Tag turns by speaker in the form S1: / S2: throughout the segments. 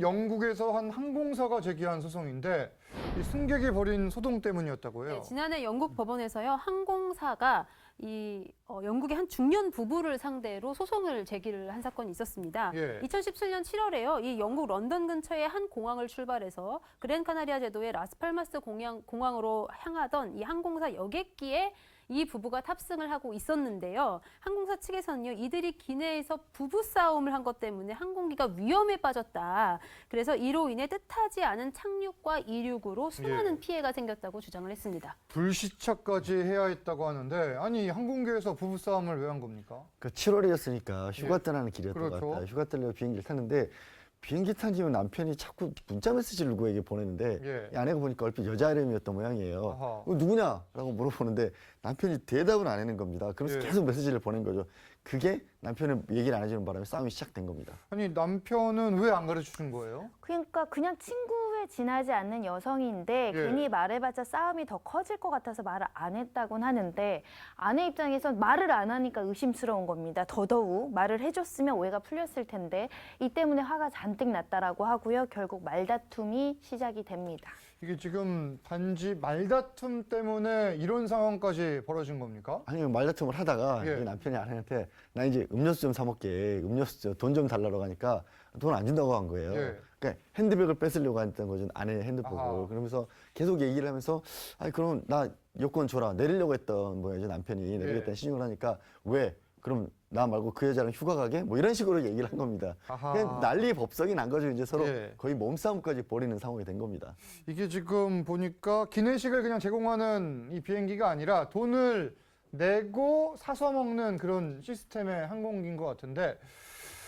S1: 영국에서 한 항공사가 제기한 소송인데 이 승객이 벌인 소동 때문이었다고 해요.
S2: 네, 지난해 영국 법원에서요, 항공사가 영국의 한 중년 부부를 상대로 소송을 제기를 한 사건이 있었습니다.
S1: 예.
S2: 2017년 7월에요, 이 영국 런던 근처의 한 공항을 출발해서 그랜카나리아 제도의 라스팔마스 공항으로 향하던 이 항공사 여객기에 이 부부가 탑승을 하고 있었는데요. 항공사 측에서는요, 이들이 기내에서 부부싸움을 한 것 때문에 항공기가 위험에 빠졌다. 그래서 이로 인해 뜻하지 않은 착륙과 이륙으로 수많은 피해가 생겼다고 주장을 했습니다.
S1: 불시착까지 해야 했다고 하는데 아니 항공기에서 부부싸움을 왜 한 겁니까?
S3: 그 7월이었으니까 휴가 떠나는 길이었던
S1: 그렇죠.
S3: 것 같아요. 휴가 떠려고 비행기를 탔는데 비행기 탄 뒤에 남편이 자꾸 문자 메시지를 누구에게 보내는데
S1: 예.
S3: 이 아내가 보니까 얼핏 여자 이름이었던 모양이에요.
S1: 아하.
S3: 누구냐라고 물어보는데 남편이 대답을 안 하는 겁니다. 그래서
S1: 예.
S3: 계속 메시지를 보낸 거죠. 그게 남편은 얘기를 안 해주는 바람에 싸움이 시작된 겁니다.
S1: 아니 남편은 왜 안 가르쳐 준 거예요?
S4: 그러니까 그냥 친구에 지나지 않는 여성인데
S1: 예.
S4: 괜히 말해봤자 싸움이 더 커질 것 같아서 말을 안 했다곤 하는데 아내 입장에선 말을 안 하니까 의심스러운 겁니다. 더더욱 말을 해줬으면 오해가 풀렸을 텐데 이 때문에 화가 잔뜩 났다라고 하고요. 결국 말다툼이 시작이 됩니다.
S1: 이게 지금 단지 말다툼 때문에 이런 상황까지 벌어진 겁니까?
S3: 아니 말다툼을 하다가
S1: 예.
S3: 이 남편이 아내한테 나 이제 음료수 좀 사 먹게 음료수 돈 좀 달라고 하니까 돈 안 준다고 한 거예요.
S1: 예.
S3: 그러니까 핸드백을 뺏으려고 했던 거죠. 아내의 핸드백을.
S1: 아하.
S3: 그러면서 계속 얘기를 하면서 아니 그럼 나 여권 줘라 내리려고 했던 모양이죠. 남편이 내리겠다는
S1: 예.
S3: 시중을 하니까 왜 그럼 나 말고 그 여자랑 휴가 가게? 뭐 이런 식으로 얘기를 한 겁니다.
S1: 아하.
S3: 그냥 난리 법석이 난 거죠. 이제 서로
S1: 예.
S3: 거의 몸싸움까지 벌이는 상황이 된 겁니다.
S1: 이게 지금 보니까 기내식을 그냥 제공하는 이 비행기가 아니라 돈을 내고 사서 먹는 그런 시스템의 항공기인 것 같은데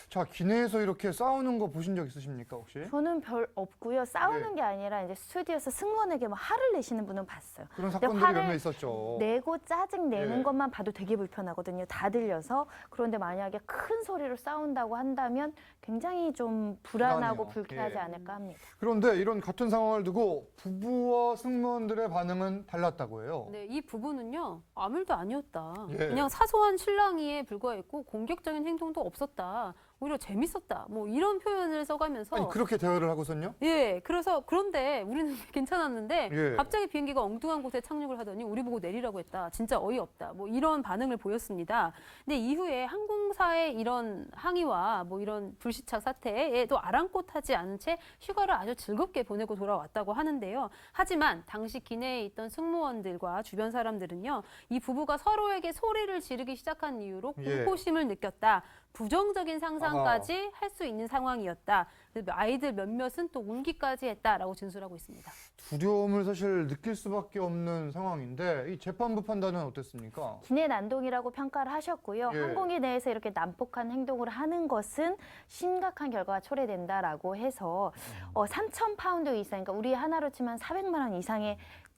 S1: 자 기내에서 이렇게 싸우는 거 보신 적 있으십니까 혹시?
S4: 저는 별 없고요. 싸우는
S1: 예.
S4: 게 아니라 이제 스튜디오에서 승무원에게 뭐 화를 내시는 분은 봤어요.
S1: 그런
S4: 근데
S1: 사건들이 몇
S4: 화를
S1: 명 있었죠.
S4: 내고 짜증 내는
S1: 예.
S4: 것만 봐도 되게 불편하거든요. 다 들려서. 그런데 만약에 큰 소리로 싸운다고 한다면 굉장히 좀 불안하고
S1: 불안해요.
S4: 불쾌하지
S1: 예.
S4: 않을까 합니다.
S1: 그런데 이런 같은 상황을 두고 부부와 승무원들의 반응은 달랐다고 해요.
S2: 네, 이 부부는요, 아무 일도 아니었다.
S1: 예.
S2: 그냥 사소한 실랑이에 불과했고 공격적인 행동도 없었다. 오히려 재밌었다. 뭐 이런 표현을 써가면서
S1: 아니 그렇게 대화를 하고선요?
S2: 예, 그런데 우리는 괜찮았는데
S1: 예.
S2: 갑자기 비행기가 엉뚱한 곳에 착륙을 하더니 우리 보고 내리라고 했다. 진짜 어이없다. 뭐 이런 반응을 보였습니다. 근데 이후에 항공사의 이런 항의와 뭐 이런 불시착 사태에 또 아랑곳하지 않은 채 휴가를 아주 즐겁게 보내고 돌아왔다고 하는데요. 하지만 당시 기내에 있던 승무원들과 주변 사람들은요, 이 부부가 서로에게 소리를 지르기 시작한 이유로
S1: 예.
S2: 공포심을 느꼈다. 부정적인 상상까지
S1: 아하.
S2: 할 수 있는 상황이었다. 아이들 몇몇은 또 울기까지 했다라고 진술하고 있습니다.
S1: 두려움을 사실 느낄 수밖에 없는 상황인데 이 재판부 판단은 어땠습니까?
S4: 기내 난동이라고 평가를 하셨고요.
S1: 예.
S4: 항공기 내에서 이렇게 난폭한 행동을 하는 것은 심각한 결과가 초래된다라고 해서 3,000파운드 이상, 그러니까 우리 하나로 치면 400만 원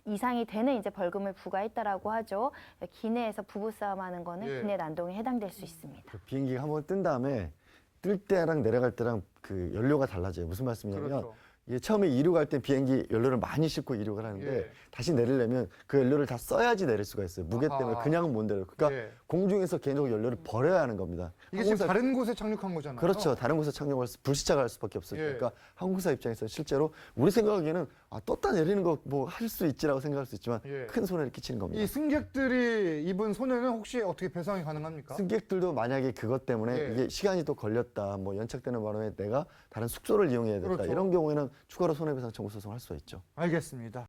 S4: 이상이 되는 이제 벌금을 부과했다라고 하죠. 기내에서 부부싸움하는 거는
S1: 예.
S4: 기내 난동에 해당될 수 있습니다.
S3: 그 비행기가 한번 뜬 다음에 뜰 때랑 내려갈 때랑 그 연료가 달라져요. 무슨 말씀이냐면
S1: 그렇죠.
S3: 이게 처음에 이륙할 때 비행기 연료를 많이 싣고 이륙을 하는데
S1: 예.
S3: 다시 내리려면 그 연료를 다 써야지 내릴 수가 있어요. 무게
S1: 아하.
S3: 때문에 그냥은 못 내려요. 그러니까
S1: 예.
S3: 공중에서 개인적으로 연료를 버려야 하는 겁니다.
S1: 이게 지금
S3: 항공사-
S1: 다른 곳에 착륙한 거잖아요.
S3: 그렇죠. 다른 곳에 불시착할 수밖에 없어요.
S1: 예.
S3: 그러니까 항공사 입장에서 실제로 우리 생각하기에는 떴다 내리는 거 뭐 할 수 있지라고 생각할 수 있지만
S1: 예.
S3: 큰 손해를 끼치는 겁니다.
S1: 이 승객들이 입은 손해는 혹시 어떻게 배상이 가능합니까?
S3: 승객들도 만약에 그것 때문에
S1: 예.
S3: 이게 시간이 또 걸렸다, 뭐 연착되는 바람에 내가 다른 숙소를 이용해야 됐다
S1: 그렇죠.
S3: 이런 경우에는 추가로 손해배상 청구 소송을 할 수가 있죠.
S1: 알겠습니다.